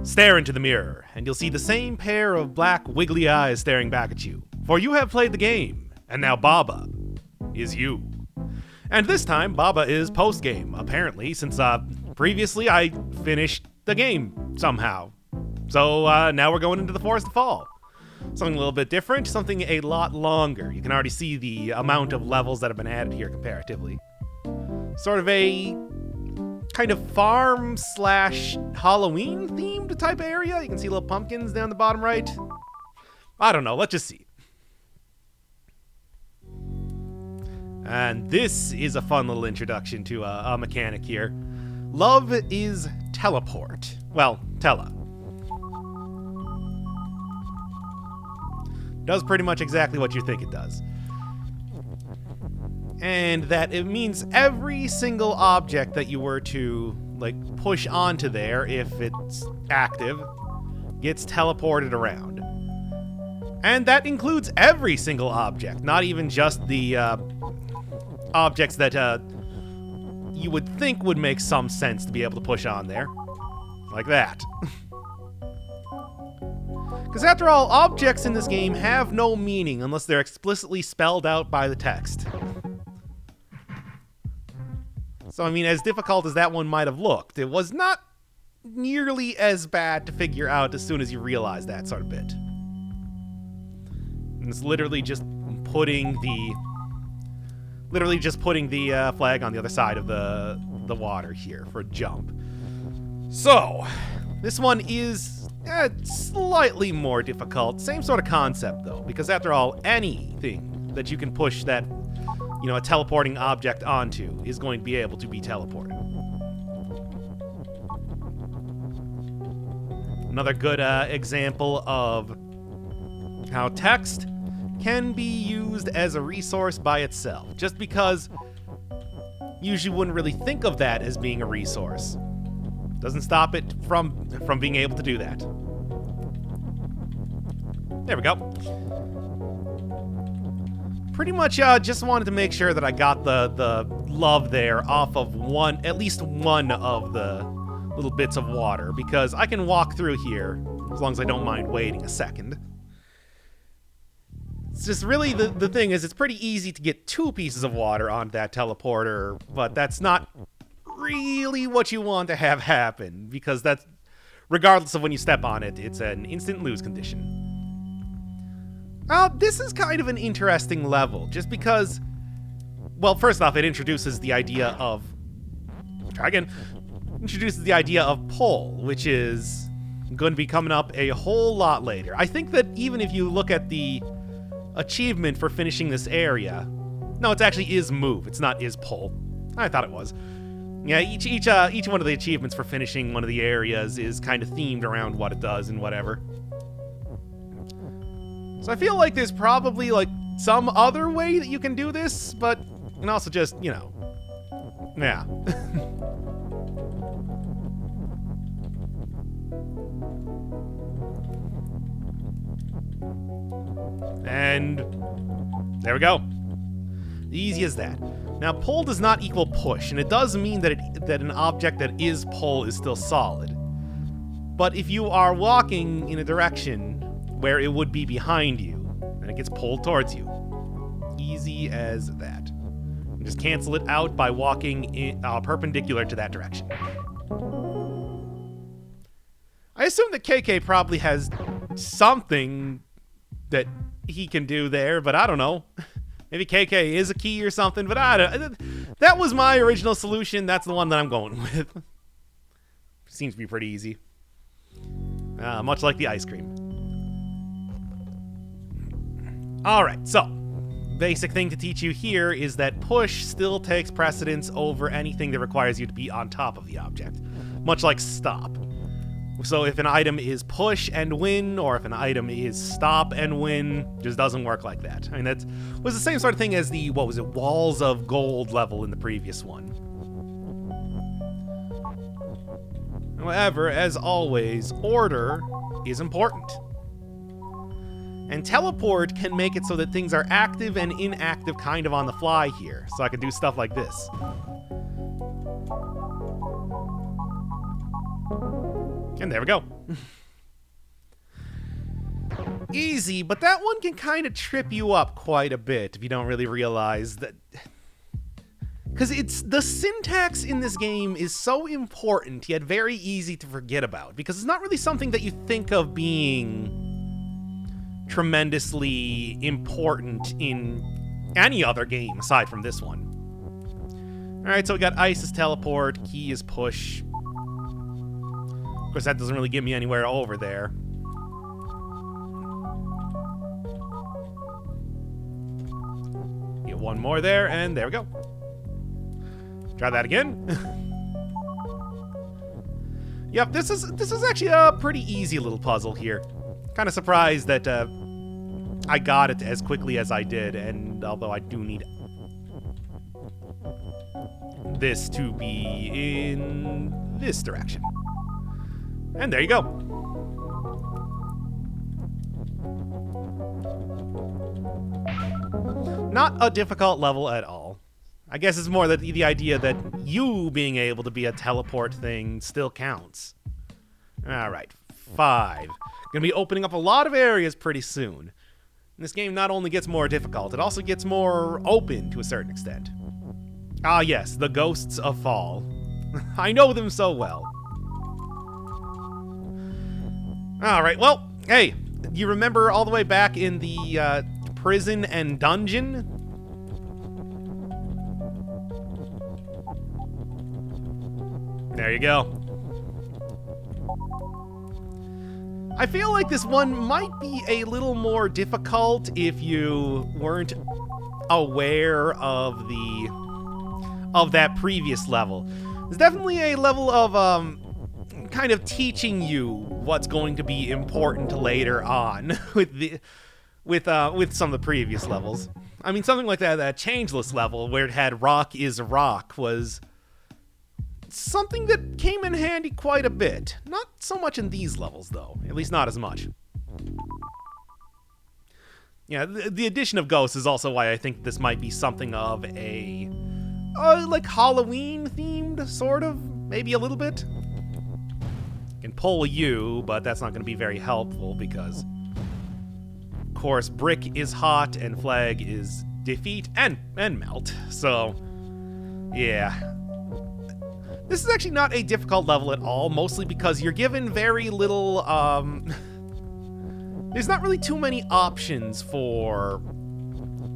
Stare into the mirror, and you'll see the same pair of black, wiggly eyes staring back at you. For you have played the game, and now Baba is you. And this time, Baba is post-game, apparently, since previously I finished the game somehow. So now we're going into the Forest of Fall. Something a little bit different, something a lot longer. You can already see the amount of levels that have been added here comparatively. Sort of a kind of farm / Halloween themed type area. You can see little pumpkins down the bottom right. I don't know, let's just see. And this is a fun little introduction to a mechanic here. Love is teleport. Well, tele. Does pretty much exactly what you think it does. And that it means every single object that you were to, like, push onto there, if it's active, gets teleported around. And that includes every single object, not even just the objects that you would think would make some sense to be able to push on there. Like that. Because after all, objects in this game have no meaning unless they're explicitly spelled out by the text. So, I mean, as difficult as that one might have looked, it was not nearly as bad to figure out as soon as you realize that sort of bit. And it's literally just putting the flag on the other side of the water here for a jump. So, this one is slightly more difficult. Same sort of concept, though, because after all, anything that you can push that, you know, a teleporting object onto is going to be able to be teleported. Another good example of how text can be used as a resource by itself, just because you usually wouldn't really think of that as being a resource. Doesn't stop it from being able to do that. There we go. Pretty much just wanted to make sure that I got the love there off of at least one of the little bits of water, because I can walk through here as long as I don't mind waiting a second. It's just really the thing is, it's pretty easy to get 2 pieces of water onto that teleporter, but that's not really what you want to have happen, because that's, regardless of when you step on it, it's an instant lose condition. This is kind of an interesting level, just because, well, first off, it introduces the idea of, introduces the idea of pull, which is going to be coming up a whole lot later. I think that even if you look at the achievement for finishing this area, no, it actually is move, it's not is pull. I thought it was. Yeah, each one of the achievements for finishing one of the areas is kind of themed around what it does and whatever. So I feel like there's probably, like, some other way that you can do this, but you can also just, you know, yeah. And there we go. Easy as that. Now, pull does not equal push, and it does mean that an object that is pull is still solid. But if you are walking in a direction where it would be behind you, then it gets pulled towards you. Easy as that. And just cancel it out by walking perpendicular to that direction. I assume that KK probably has something that he can do there, but I don't know. Maybe KK is a key or something, but that was my original solution. That's the one that I'm going with. Seems to be pretty easy. Much like the ice cream. Alright, so, basic thing to teach you here is that push still takes precedence over anything that requires you to be on top of the object. Much like stop. So if an item is push and win, or if an item is stop and win, just doesn't work like that. I mean, that was the same sort of thing as the, what was it, Walls of Gold level in the previous one. However, as always, order is important. And teleport can make it so that things are active and inactive kind of on the fly here. So I can do stuff like this. And there we go. Easy, but that one can kind of trip you up quite a bit if you don't really realize that. Because the syntax in this game is so important, yet very easy to forget about. Because it's not really something that you think of being tremendously important in any other game aside from this one. Alright, so we got ice is teleport, key is push. Of course, that doesn't really get me anywhere over there. Get one more there, and there we go. Try that again. Yep, this is actually a pretty easy little puzzle here. Kind of surprised that I got it as quickly as I did, and although I do need this to be in this direction. And there you go. Not a difficult level at all. I guess it's more the idea that you being able to be a teleport thing still counts. Alright, 5. Gonna be opening up a lot of areas pretty soon. This game not only gets more difficult, it also gets more open to a certain extent. Ah yes, the ghosts of fall. I know them so well. Alright, well, hey, you remember all the way back in the prison and dungeon? There you go. I feel like this one might be a little more difficult if you weren't aware of that previous level. There's definitely a level of kind of teaching you what's going to be important later on with some of the previous levels. I mean, something like that Changeless level where it had rock is rock was something that came in handy quite a bit. Not so much in these levels, though. At least not as much. Yeah, the addition of ghosts is also why I think this might be something of a like Halloween-themed, sort of. Maybe a little bit. Can pull you, but that's not going to be very helpful because, of course, brick is hot and flag is defeat and melt. So, yeah. This is actually not a difficult level at all, mostly because you're given very little, there's not really too many options for,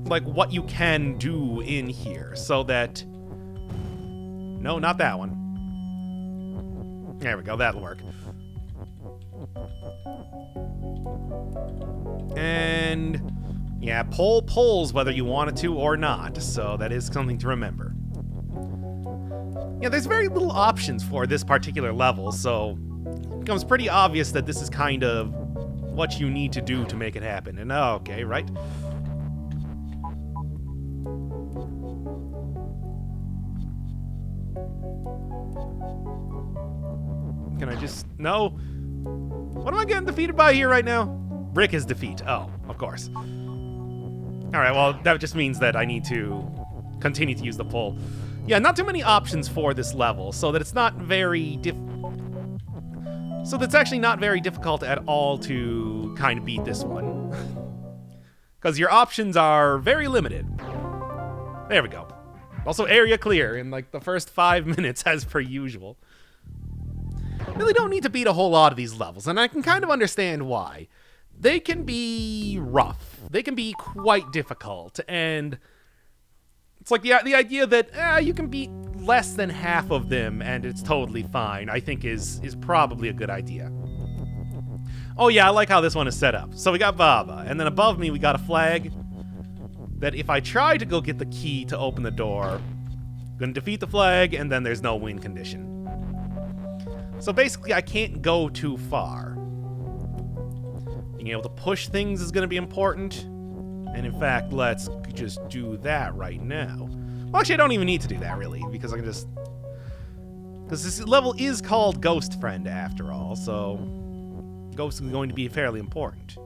like, what you can do in here, so that... No, not that one. There we go, that'll work. And... yeah, pull pulls whether you wanted to or not, so that is something to remember. Yeah, there's very little options for this particular level, so it becomes pretty obvious that this is kind of what you need to do to make it happen. And okay, right? Can I just... no? What am I getting defeated by here right now? Brick is defeat. Oh, of course. Alright, well, that just means that I need to continue to use the pull. Yeah, not too many options for this level, so that it's not very so that's actually not very difficult at all to kind of beat this one. Because your options are very limited. There we go. Also, area clear in like the first 5 minutes as per usual. Really don't need to beat a whole lot of these levels, and I can kind of understand why. They can be rough. They can be quite difficult, and... it's like the idea that you can beat less than half of them and it's totally fine, I think is probably a good idea. Oh yeah, I like how this one is set up. So we got Baba, and then above me we got a flag that if I try to go get the key to open the door, I'm gonna defeat the flag and then there's no win condition. So basically I can't go too far. Being able to push things is gonna be important. And in fact, let's just do that right now. Well, actually, I don't even need to do that, really, because I can just... because this level is called Ghost Friend, after all, so... Ghost is going to be fairly important.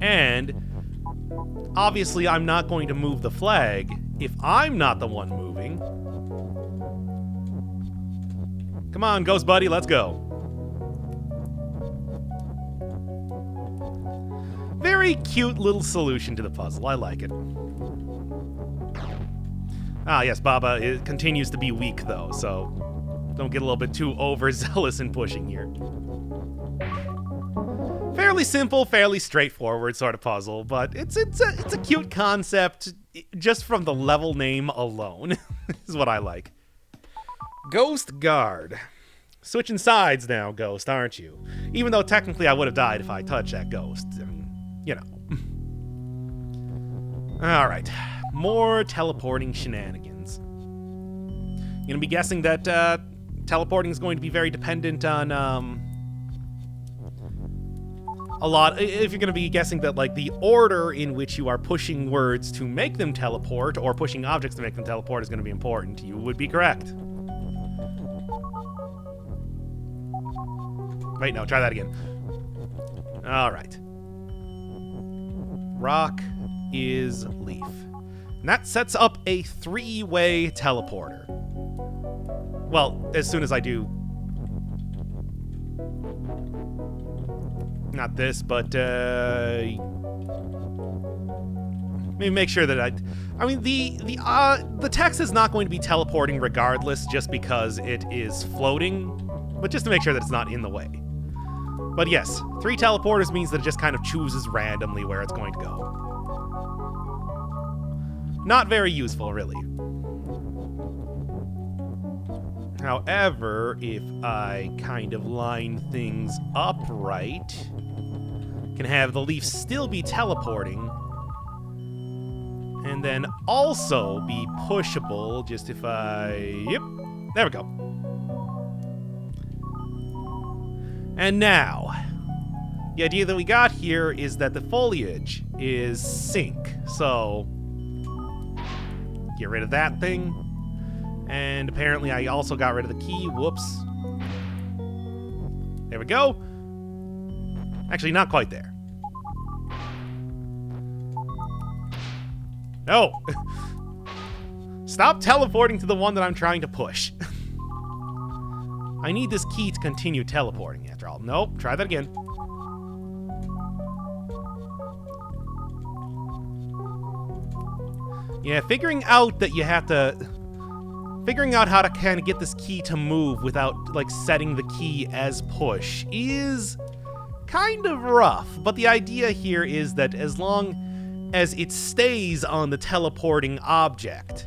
And... obviously, I'm not going to move the flag if I'm not the one moving. Come on, Ghost Buddy, let's go. Very cute little solution to the puzzle. I like it. Ah, yes, Baba continues to be weak, though, so don't get a little bit too overzealous in pushing here. Fairly simple, fairly straightforward sort of puzzle, but it's a cute concept just from the level name alone. Is what I like. Ghost Guard. Switching sides now, Ghost, aren't you? Even though technically I would have died if I touched that ghost. I mean, you know. Alright. More teleporting shenanigans. You're gonna be guessing that teleporting is going to be very dependent on a lot. If you're gonna be guessing that like the order in which you are pushing words to make them teleport or pushing objects to make them teleport is gonna be important, you would be correct. Wait, no, try that again. Alright. Rock is leaf. And that sets up a 3-way teleporter. Well, as soon as I do... Not this, but, maybe make sure that I mean, the text is not going to be teleporting regardless just because it is floating, but just to make sure that it's not in the way. But yes, 3 teleporters means that it just kind of chooses randomly where it's going to go. Not very useful, really. However, if I kind of line things up right, can have the leaf still be teleporting, and then also be pushable, just if I... Yep, there we go. And now, the idea that we got here is that the foliage is sync, so get rid of that thing. And apparently I also got rid of the key. Whoops. There we go. Actually, not quite there. No. Stop teleporting to the one that I'm trying to push. I need this key to continue teleporting after all. Nope, try that again. Yeah, figuring out how to kind of get this key to move without, like, setting the key as push is kind of rough. But the idea here is that as long as it stays on the teleporting object,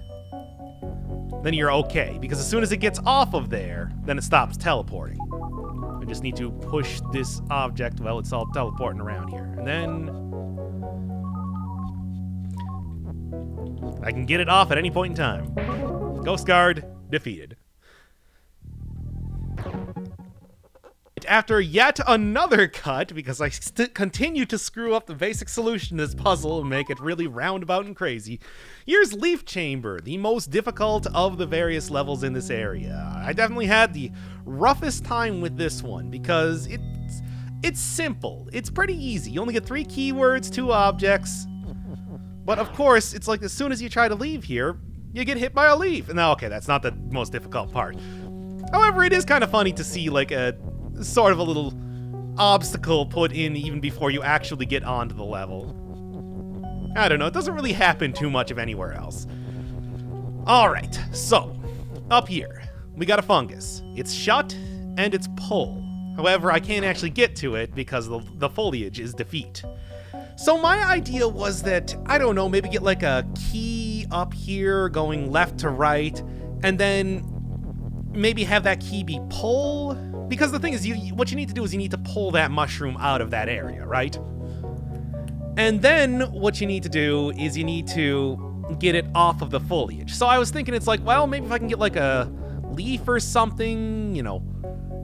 then you're okay. Because as soon as it gets off of there, then it stops teleporting. I just need to push this object. Well, it's all teleporting around here. And then I can get it off at any point in time. Ghost Guard defeated. After yet another cut, because I continue to screw up the basic solution to this puzzle and make it really roundabout and crazy, here's Leaf Chamber, the most difficult of the various levels in this area. I definitely had the roughest time with this one because it's simple. It's pretty easy. You only get 3 keywords, 2 objects. But of course, it's like as soon as you try to leave here, you get hit by a leaf. Now, okay, that's not the most difficult part. However, it is kind of funny to see like a sort of a little obstacle put in even before you actually get onto the level. I don't know, it doesn't really happen too much of anywhere else. Alright, so, up here, we got a fungus. It's shut, and it's pull. However, I can't actually get to it because the foliage is defeat. So my idea was that, I don't know, maybe get like a key up here going left to right, and then maybe have that key be pull? Because the thing is, what you need to do is you need to pull that mushroom out of that area, right? And then what you need to do is you need to get it off of the foliage. So I was thinking it's like, well, maybe if I can get like a leaf or something, you know,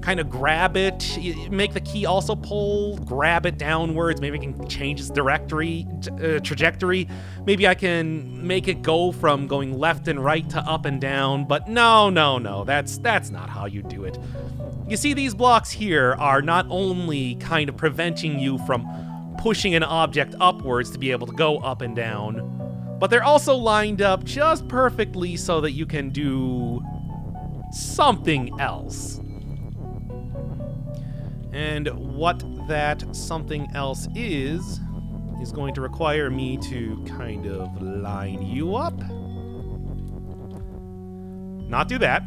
kind of grab it, make the key also pull, grab it downwards, maybe I can change its trajectory. Maybe I can make it go from going left and right to up and down, but no, that's not how you do it. You see, these blocks here are not only kind of preventing you from pushing an object upwards to be able to go up and down, but they're also lined up just perfectly so that you can do something else. And what that something else is going to require me to kind of line you up. Not do that.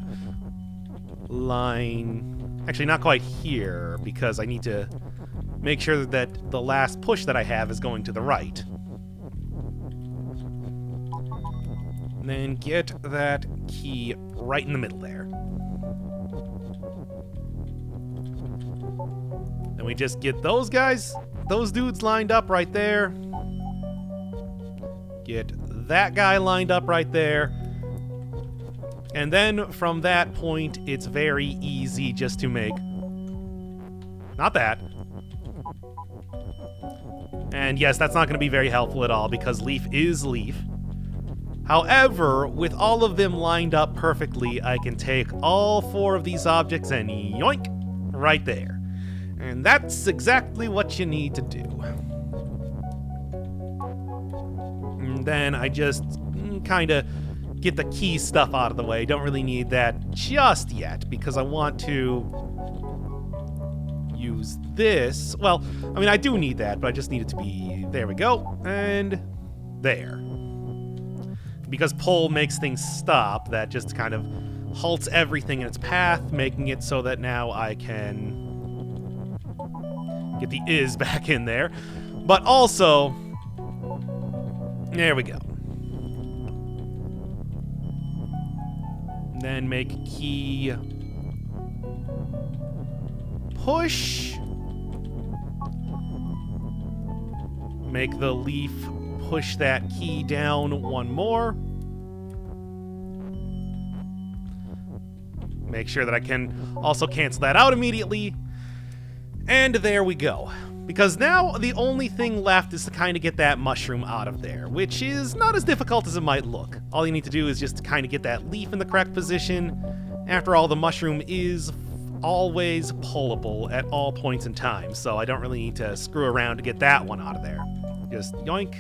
Line... Actually, not quite here, because I need to make sure that the last push that I have is going to the right. And then get that key right in the middle there. Then we just get those guys, those dudes lined up right there. Get that guy lined up right there. And then from that point, it's very easy just to make... Not that. And yes, that's not going to be very helpful at all, because leaf is leaf. However, with all of them lined up perfectly, I can take all 4 of these objects and yoink, right there. And that's exactly what you need to do. And then I just kind of get the key stuff out of the way. Don't really need that just yet, because I want to use this. Well, I mean, I do need that, but I just need it to be... There we go. And there. Because pull makes things stop, that just kind of halts everything in its path, making it so that now I can get the is back in there. But also, there we go. Then make key push. Make the leaf push that key down one more. Make sure that I can also cancel that out immediately. And there we go. Because now the only thing left is to kind of get that mushroom out of there, which is not as difficult as it might look. All you need to do is just kind of get that leaf in the correct position. After all, the mushroom is always pullable at all points in time, so I don't really need to screw around to get that one out of there. Just yoink.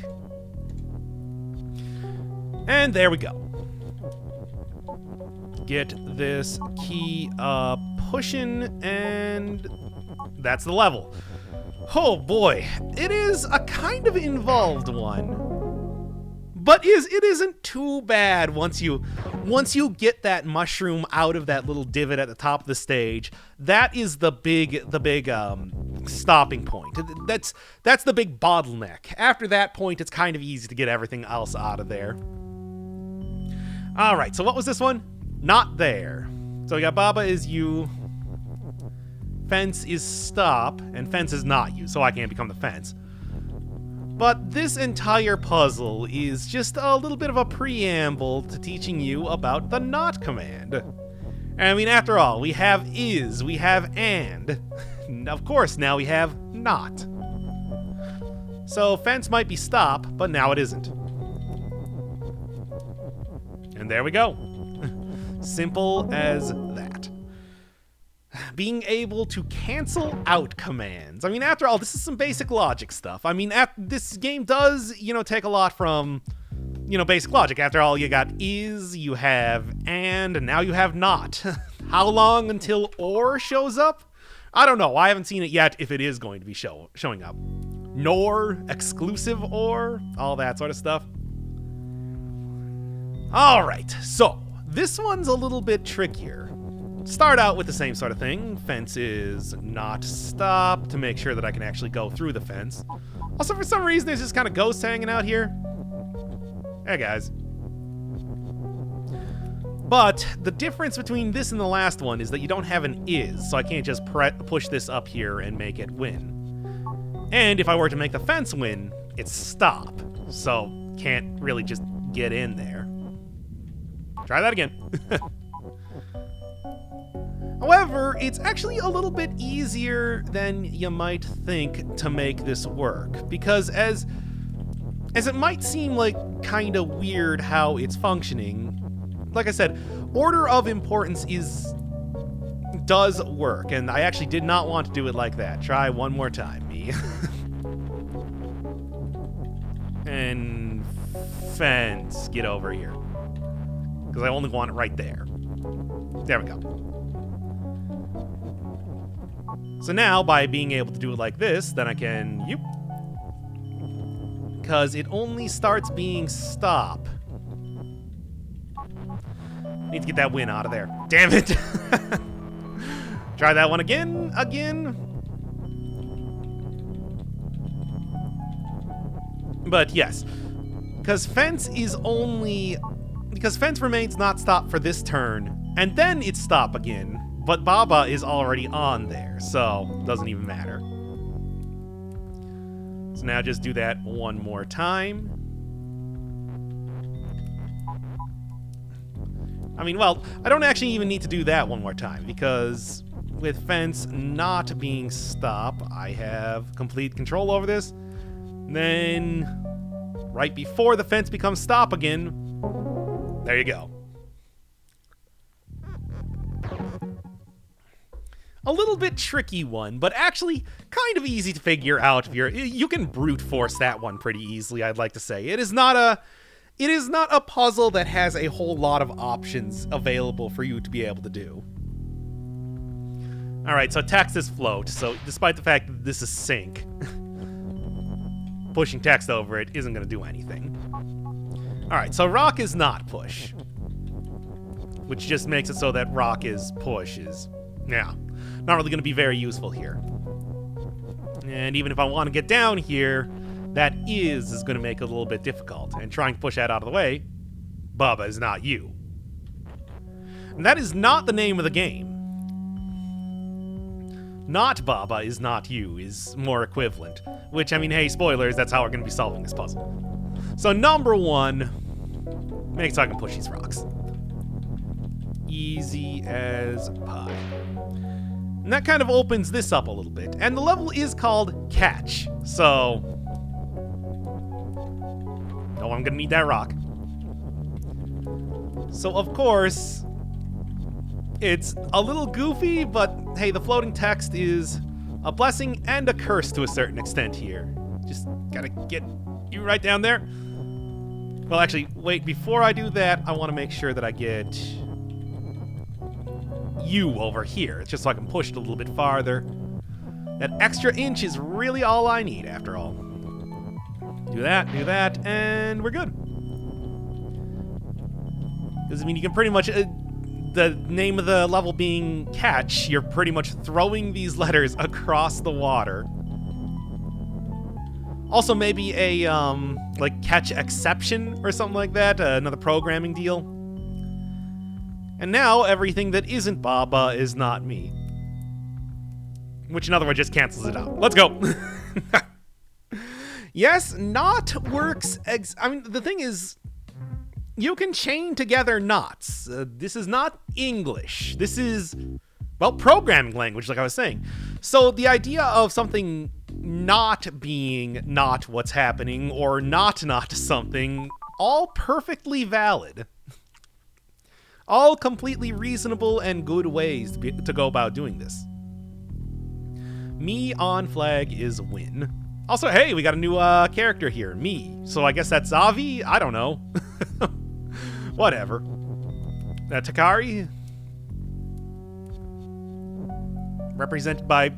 And there we go. Get this key pushing, and that's the level. Oh boy, it is a kind of involved one, but it isn't too bad once you get that mushroom out of that little divot at the top of the stage. That is the big stopping point. That's the big bottleneck. After that point, it's kind of easy to get everything else out of there. All right, so what was this one? Not there. So we got Baba is you. Fence is stop, and fence is not you, so I can't become the fence. But this entire puzzle is just a little bit of a preamble to teaching you about the not command. I mean, after all, we have is, we have and. Of course, now we have not. So fence might be stop, but now it isn't. And there we go. Simple as that. Being able to cancel out commands. I mean, after all, this is some basic logic stuff. I mean, this game does, take a lot from, basic logic. After all, you got is, you have and now you have not. How long until or shows up? I don't know. I haven't seen it yet if it is going to be showing up. Nor, exclusive or, all that sort of stuff. All right, so this one's a little bit trickier. Start out with the same sort of thing. Fence is not stop to make sure that I can actually go through the fence. Also, for some reason, there's just kind of ghosts hanging out here. Hey, guys. But the difference between this and the last one is that you don't have an is, so I can't just push this up here and make it win. And if I were to make the fence win, it's stop, so can't really just get in there. Try that again. However, it's actually a little bit easier than you might think to make this work, because as it might seem like kind of weird how it's functioning, like I said, order of importance does work, and I actually did not want to do it like that. Try one more time, me. And fence, get over here. Because I only want it right there. There we go. So now, by being able to do it like this, then I can... Yoop. Because it only starts being stop. Need to get that win out of there. Damn it! Try that one again. But yes, because fence remains not stop for this turn, and then it's stop again, but Baba is already on there, so doesn't even matter. So now just do that one more time. I mean, well, I don't actually even need to do that one more time, because with fence not being stop, I have complete control over this. Then, right before the fence becomes stop again, there you go. A little bit tricky one, but actually kind of easy to figure out. If you can brute force that one pretty easily, I'd like to say. It is not a puzzle that has a whole lot of options available for you to be able to do. Alright, so text is float, so despite the fact that this is sync, pushing text over it isn't going to do anything. Alright, so rock is not push, which just makes it so that rock is push is, yeah, not really going to be very useful here. And even if I want to get down here, that is going to make it a little bit difficult. And trying to push that out of the way, Baba is not you. And that is not the name of the game. Not Baba is not you is more equivalent. Which, I mean, hey, spoilers, that's how we're going to be solving this puzzle. So number one, make so I can push these rocks. Easy as pie. And that kind of opens this up a little bit. And the level is called Catch. So... oh, I'm gonna need that rock. So, of course, it's a little goofy, but hey, the floating text is a blessing and a curse to a certain extent here. Just gotta get you right down there. Well, actually, wait, before I do that, I want to make sure that I get you over here. It's just so I can push it a little bit farther. That extra inch is really all I need, after all. Do that, and we're good. Because, I mean, you can pretty much... the name of the level being Catch, you're pretty much throwing these letters across the water. Also, maybe a, like, catch exception or something like that. Another programming deal. And now, everything that isn't Baba is not me. Which, in other words, just cancels it out. Let's go! Yes, not works. I mean, the thing is, you can chain together knots. This is not English. This is, well, programming language, like I was saying. So the idea of something not being not what's happening or not something, all perfectly valid. All completely reasonable and good ways to go about doing this. Me on flag is win. Also, hey, we got a new character here, me. So I guess that's Avi? I don't know. Whatever. Takari? Represented by,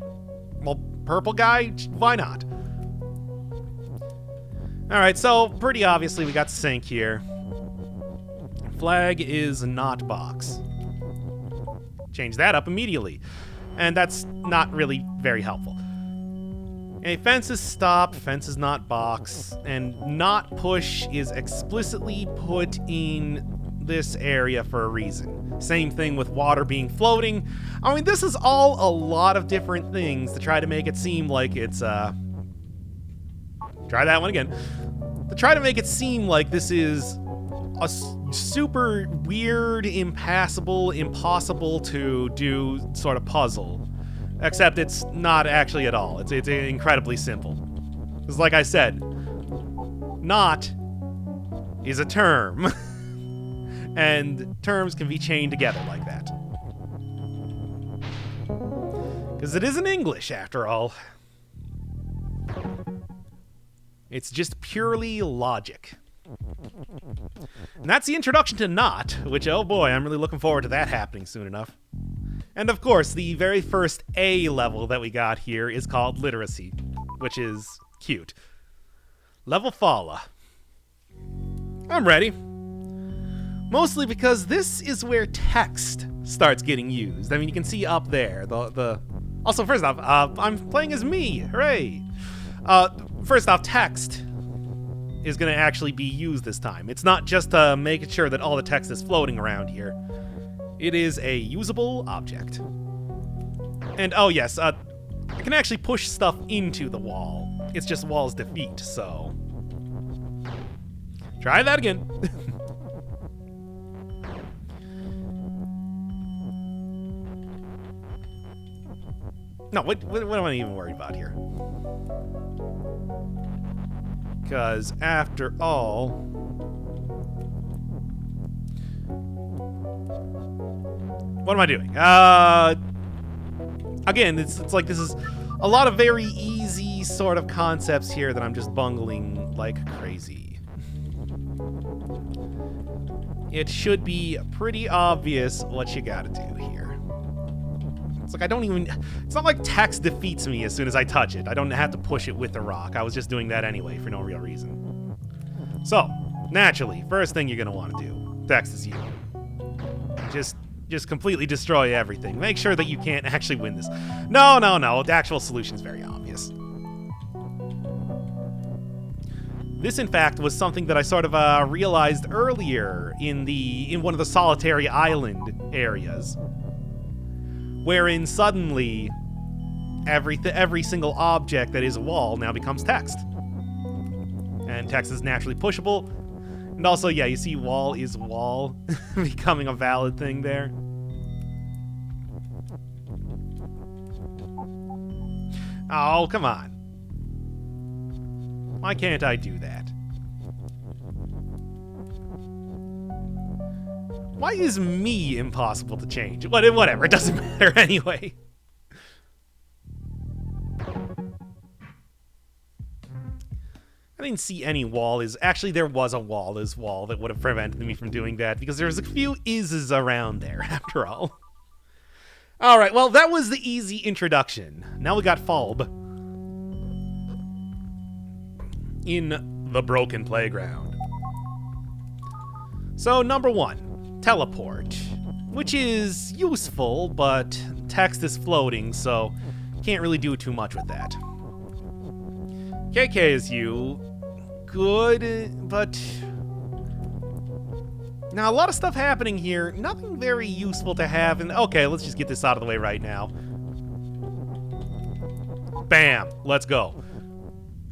well, purple guy? Why not? Alright, so pretty obviously we got sync here. Flag is not box. Change that up immediately. And that's not really very helpful. Okay, fence is stop, fence is not box, and not push is explicitly put in this area for a reason. Same thing with water being floating. I mean, this is all a lot of different things to try to make it seem like it's, try that one again. To try to make it seem like this is a super weird, impassable, impossible to do sort of puzzle. Except it's not actually at all. It's incredibly simple. Because like I said, not is a term. And terms can be chained together like that. Because it isn't English, after all. It's just purely logic. And that's the introduction to not, which, oh boy, I'm really looking forward to that happening soon enough. And of course, the very first A level that we got here is called Literacy, which is cute. Level Fala. I'm ready. Mostly because this is where text starts getting used. I mean, you can see up there, Also, first off, I'm playing as me, hooray! First off, text is gonna actually be used this time. It's not just making sure that all the text is floating around here. It is a usable object. And oh yes, I can actually push stuff into the wall. It's just wall's defeat, so... Try that again. No, what am I even worried about here? Because after all... What am I doing? Again, it's like this is a lot of very easy sort of concepts here that I'm just bungling like crazy. It should be pretty obvious what you gotta do here. It's like it's not like text defeats me as soon as I touch it. I don't have to push it with a rock. I was just doing that anyway for no real reason. So, naturally, first thing you're gonna want to do, text is you. Just completely destroy everything. Make sure that you can't actually win this. No. The actual solution is very obvious. This, in fact, was something that I sort of realized earlier in one of the solitary island areas, wherein suddenly every single object that is a wall now becomes text, and text is naturally pushable. And also, yeah, you see wall is wall becoming a valid thing there. Oh, come on. Why can't I do that? Why is me impossible to change? Whatever, it doesn't matter anyway. I didn't see any wall actually there was a wall that would have prevented me from doing that, because there's a few is's around there after all. Alright, well that was the easy introduction. Now we got Falb in the Broken Playground. So number 1, teleport, which is useful, but text is floating, so can't really do too much with that. KK is you. Good, but... Now, a lot of stuff happening here. Nothing very useful to have. And okay, let's just get this out of the way right now. Bam! Let's go.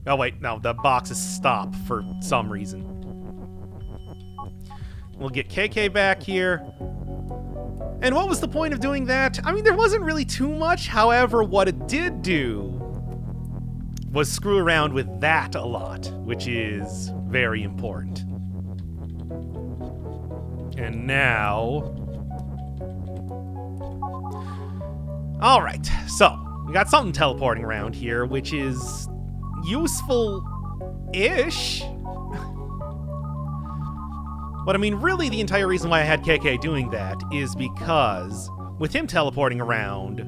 Oh, wait. No, the boxes stop for some reason. We'll get KK back here. And what was the point of doing that? I mean, there wasn't really too much. However, what it did do was screw around with that a lot, which is very important. And now... Alright, so, we got something teleporting around here, which is useful-ish. But I mean, really the entire reason why I had KK doing that is because with him teleporting around...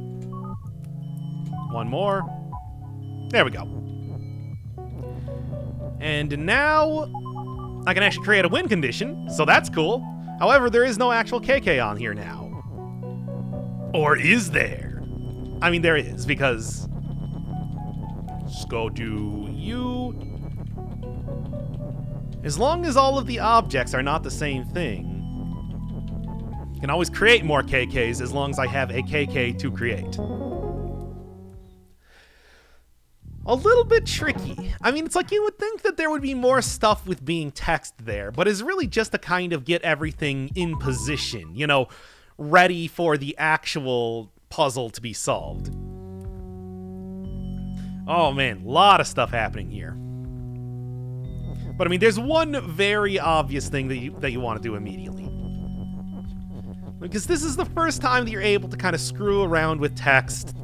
One more. There we go. And now I can actually create a win condition, so that's cool. However, there is no actual KK on here now. Or is there? I mean, there is, because... Let's go do you. As long as all of the objects are not the same thing, I can always create more KKs as long as I have a KK to create. A little bit tricky. I mean, it's like you would think that there would be more stuff with being text there, but it's really just to kind of get everything in position, you know, ready for the actual puzzle to be solved. Oh man, a lot of stuff happening here. But I mean, there's one very obvious thing that you want to do immediately. Because this is the first time that you're able to kind of screw around with text,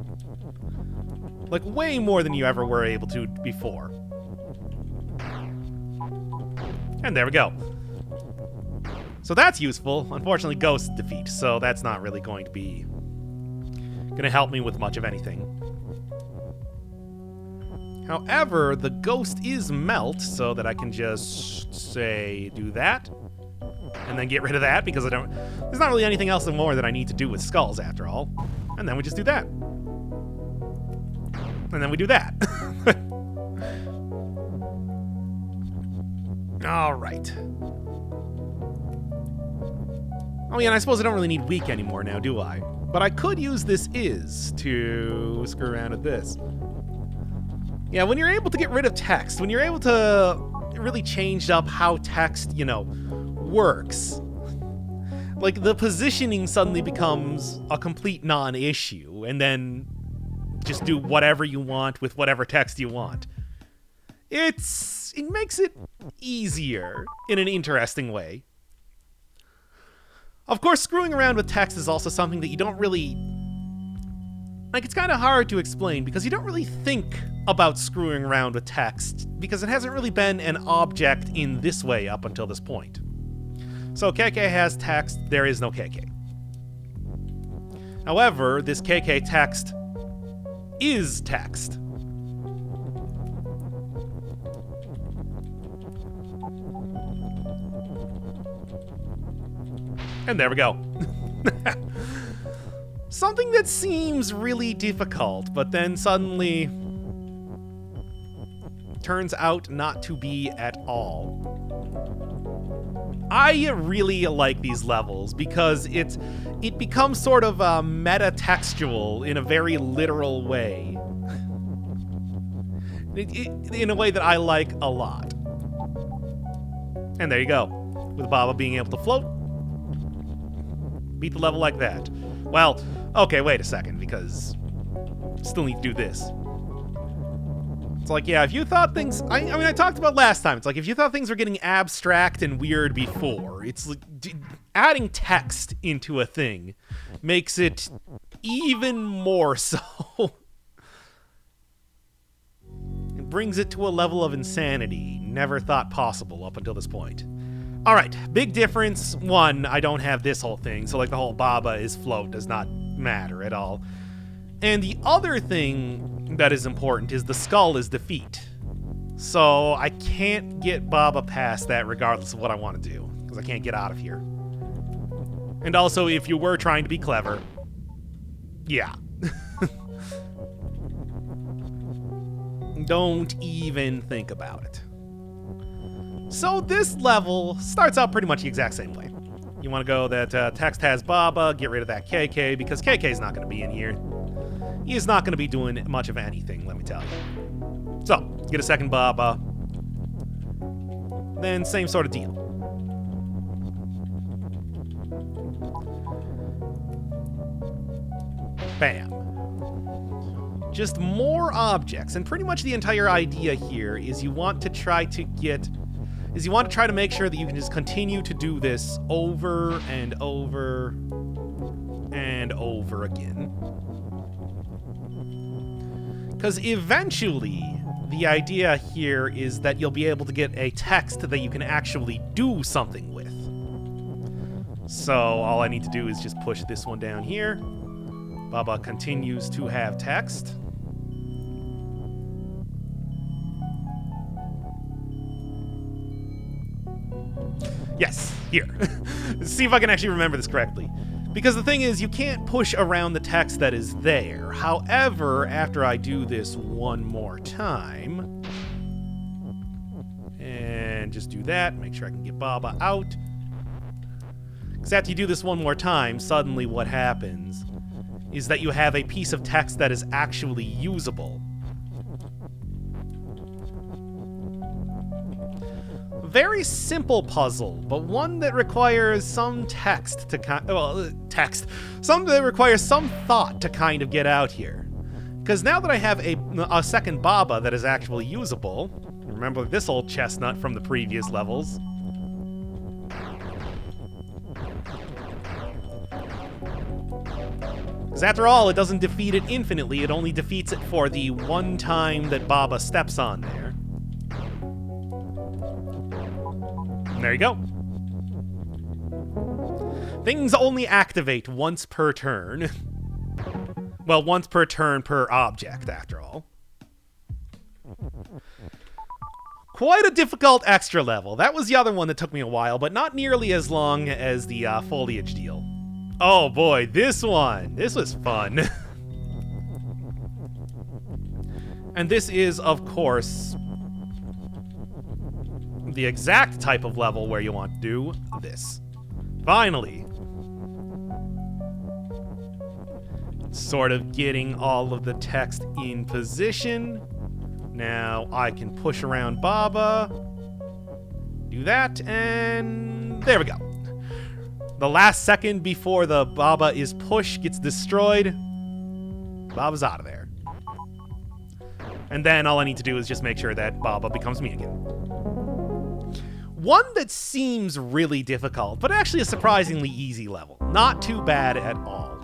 like way more than you ever were able to before. And there we go. So that's useful. Unfortunately, ghost defeat, so that's not really going to be gonna help me with much of anything. However, the ghost is melt, so that I can just, say, do that. And then get rid of that, because there's not really anything else more that I need to do with skulls, after all. And then we just do that. And then we do that. Alright. Oh yeah, and I suppose I don't really need weak anymore now, do I? But I could use this is to screw around with this. Yeah, when you're able to get rid of text, when you're able to really change up how text, works, like the positioning suddenly becomes a complete non-issue, and then just do whatever you want with whatever text you want. It makes it easier in an interesting way. Of course, screwing around with text is also something that you don't really... Like, it's kind of hard to explain because you don't really think about screwing around with text because it hasn't really been an object in this way up until this point. So KK has text, there is no KK. However, this KK text is text. And there we go. Something that seems really difficult, but then suddenly turns out not to be at all. I really like these levels because it becomes sort of meta-textual in a very literal way. In a way that I like a lot. And there you go. With Baba being able to float, beat the level like that. Well, okay, wait a second, because still need to do this. It's like, yeah, if you thought things... I mean, I talked about last time. It's like, if you thought things were getting abstract and weird before, it's like adding text into a thing makes it even more so. It brings it to a level of insanity never thought possible up until this point. Alright, big difference. One, I don't have this whole thing, so like the whole Baba is float does not matter at all. And the other thing that is important is the skull is defeat. So I can't get Baba past that regardless of what I want to do, because I can't get out of here. And also, if you were trying to be clever, yeah. Don't even think about it. So this level starts out pretty much the exact same way. You want to go that text has Baba, get rid of that KK, because KK's not going to be in here. He is not going to be doing much of anything, let me tell you. So, get a second Baba. Then same sort of deal. Bam. Just more objects, and pretty much the entire idea here is you want to try to make sure that you can just continue to do this over and over and over again. Because eventually, the idea here is that you'll be able to get a text that you can actually do something with. So all I need to do is just push this one down here. Baba continues to have text. Yes, here. See if I can actually remember this correctly. Because the thing is, you can't push around the text that is there. However, after I do this one more time, and just do that, make sure I can get Baba out. Because after you do this one more time, suddenly what happens is that you have a piece of text that is actually usable. Very simple puzzle, but one that requires some text to something that requires some thought to kind of get out here. Because now that I have a second Baba that is actually usable, remember this old chestnut from the previous levels. Because after all, it doesn't defeat it infinitely, it only defeats it for the one time that Baba steps on there. There you go. Things only activate once per turn. Well, once per turn per object, after all. Quite a difficult extra level. That was the other one that took me a while, but not nearly as long as the foliage deal. Oh boy, this one. This was fun. And this is, of course, the exact type of level where you want to do this. Finally. Sort of getting all of the text in position. Now I can push around Baba. Do that, and there we go. The last second before the Baba is pushed gets destroyed. Baba's out of there. And then all I need to do is just make sure that Baba becomes me again. One that seems really difficult, but actually a surprisingly easy level. Not too bad at all.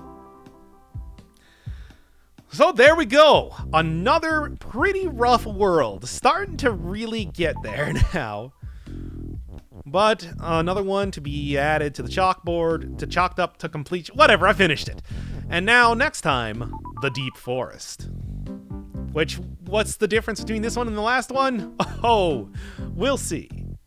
So there we go. Another pretty rough world. Starting to really get there now. But another one to be added to the chalkboard, to chalked up to completion. Whatever, I finished it. And now, next time, the Deep Forest. Which, what's the difference between this one and the last one? Oh, we'll see.